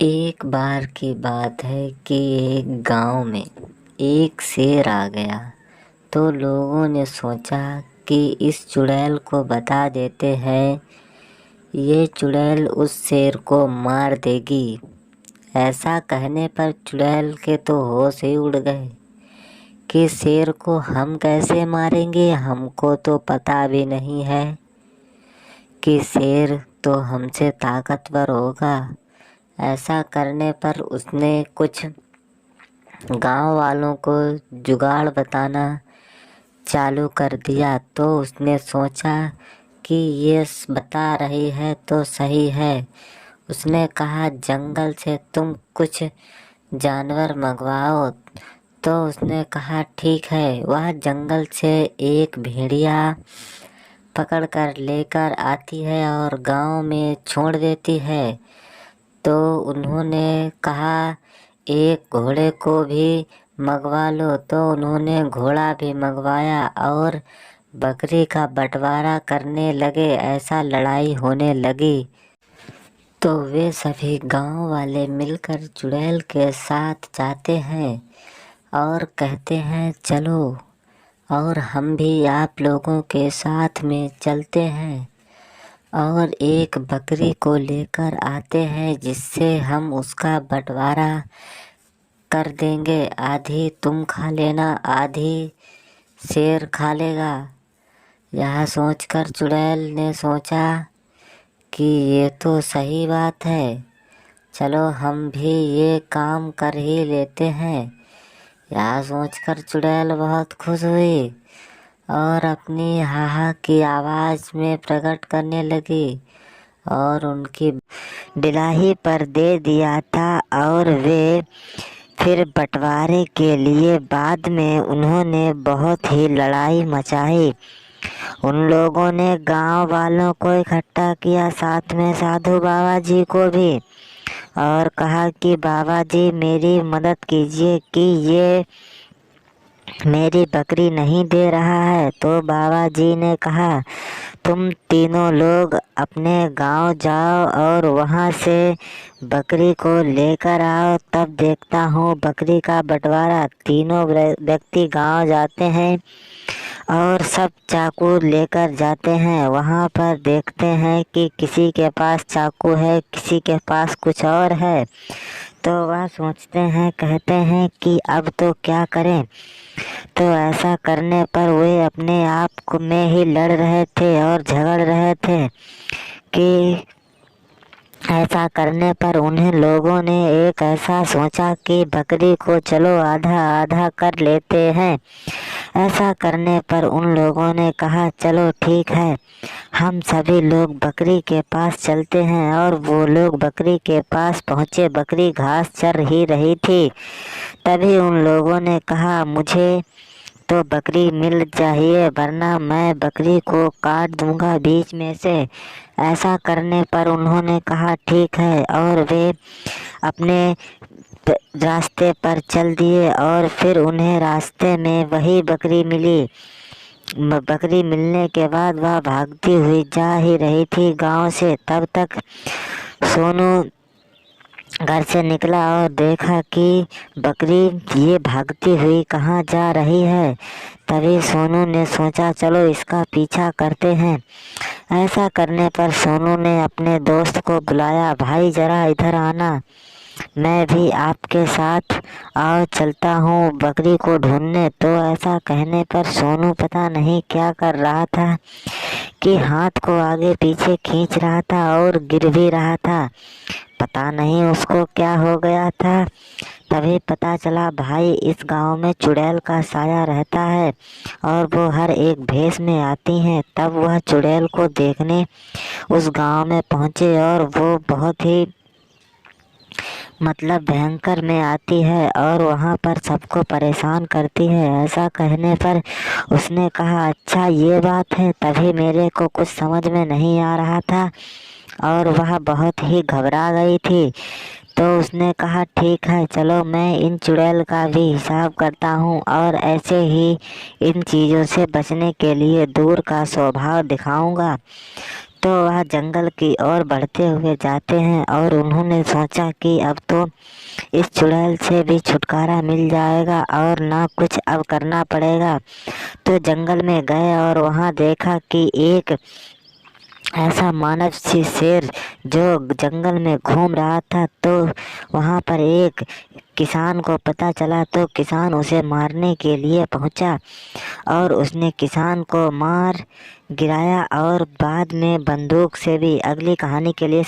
एक बार की बात है कि एक गांव में एक शेर आ गया। तो लोगों ने सोचा कि इस चुड़ैल को बता देते हैं, ये चुड़ैल उस शेर को मार देगी। ऐसा कहने पर चुड़ैल के तो होश ही उड़ गए कि शेर को हम कैसे मारेंगे, हमको तो पता भी नहीं है कि शेर तो हमसे ताकतवर होगा। ऐसा करने पर उसने कुछ गांव वालों को जुगाड़ बताना चालू कर दिया। तो उसने सोचा कि ये बता रही है तो सही है। उसने कहा, जंगल से तुम कुछ जानवर मंगवाओ। तो उसने कहा ठीक है। वह जंगल से एक भेड़िया पकड़ कर लेकर आती है और गांव में छोड़ देती है। तो उन्होंने कहा एक घोड़े को भी मंगवा लो। तो उन्होंने घोड़ा भी मंगवाया और बकरी का बंटवारा करने लगे। ऐसा लड़ाई होने लगी तो वे सभी गांव वाले मिलकर चुड़ैल के साथ जाते हैं और कहते हैं चलो, और हम भी आप लोगों के साथ में चलते हैं और एक बकरी को लेकर आते हैं जिससे हम उसका बंटवारा कर देंगे। आधी तुम खा लेना, आधी शेर खा लेगा। यह सोचकर चुड़ैल ने सोचा कि ये तो सही बात है, चलो हम भी ये काम कर ही लेते हैं। यह सोचकर चुड़ैल बहुत खुश हुई और अपनी हाहा की आवाज़ में प्रकट करने लगी और उनकी बिलाही पर दे दिया था। और वे फिर बंटवारे के लिए बाद में उन्होंने बहुत ही लड़ाई मचाई। उन लोगों ने गांव वालों को इकट्ठा किया, साथ में साधु बाबा जी को भी, और कहा कि बाबा जी मेरी मदद कीजिए कि ये मेरी बकरी नहीं दे रहा है। तो बाबा जी ने कहा तुम तीनों लोग अपने गांव जाओ और वहां से बकरी को लेकर आओ, तब देखता हूँ बकरी का बंटवारा। तीनों व्यक्ति गांव जाते हैं और सब चाकू लेकर जाते हैं। वहां पर देखते हैं कि किसी के पास चाकू है, किसी के पास कुछ और है। तो वह सोचते हैं, कहते हैं कि अब तो क्या करें। तो ऐसा करने पर वे अपने आप में ही लड़ रहे थे और झगड़ रहे थे कि ऐसा करने पर उन्हें लोगों ने एक ऐसा सोचा कि बकरी को चलो आधा आधा कर लेते हैं। ऐसा करने पर उन लोगों ने कहा चलो ठीक है, हम सभी लोग बकरी के पास चलते हैं। और वो लोग बकरी के पास पहुँचे। बकरी घास चर ही रही थी। तभी उन लोगों ने कहा मुझे तो बकरी मिल चाहिए, वरना मैं बकरी को काट दूंगा बीच में से। ऐसा करने पर उन्होंने कहा ठीक है, और वे अपने रास्ते पर चल दिए। और फिर उन्हें रास्ते में वही बकरी मिली। बकरी मिलने के बाद वह भागती हुई जा ही रही थी गांव से। तब तक सोनू घर से निकला और देखा कि बकरी ये भागती हुई कहाँ जा रही है। तभी सोनू ने सोचा चलो इसका पीछा करते हैं। ऐसा करने पर सोनू ने अपने दोस्त को बुलाया, भाई जरा इधर आना, मैं भी आपके साथ आओ, चलता हूँ बकरी को ढूंढने। तो ऐसा कहने पर सोनू पता नहीं क्या कर रहा था कि हाथ को आगे पीछे खींच रहा था और गिर भी रहा था। पता नहीं उसको क्या हो गया था। तभी पता चला भाई इस गांव में चुड़ैल का साया रहता है और वो हर एक भेष में आती हैं। तब वह चुड़ैल को देखने उस गांव में पहुंचे और वो बहुत ही भयंकर में आती है और वहाँ पर सबको परेशान करती है। ऐसा कहने पर उसने कहा अच्छा ये बात है। तभी मेरे को कुछ समझ में नहीं आ रहा था और वह बहुत ही घबरा गई थी। तो उसने कहा ठीक है, चलो मैं इन चुड़ैल का भी हिसाब करता हूँ और ऐसे ही इन चीज़ों से बचने के लिए दूर का स्वभाव दिखाऊंगा। तो वह जंगल की ओर बढ़ते हुए जाते हैं और उन्होंने सोचा कि अब तो इस चुड़ैल से भी छुटकारा मिल जाएगा और ना कुछ अब करना पड़ेगा। तो जंगल में गए और वहाँ देखा कि एक ऐसा मानव सी शेर जो जंगल में घूम रहा था। तो वहाँ पर एक किसान को पता चला, तो किसान उसे मारने के लिए पहुँचा और उसने किसान को मार गिराया और बाद में बंदूक से भी। अगली कहानी के लिए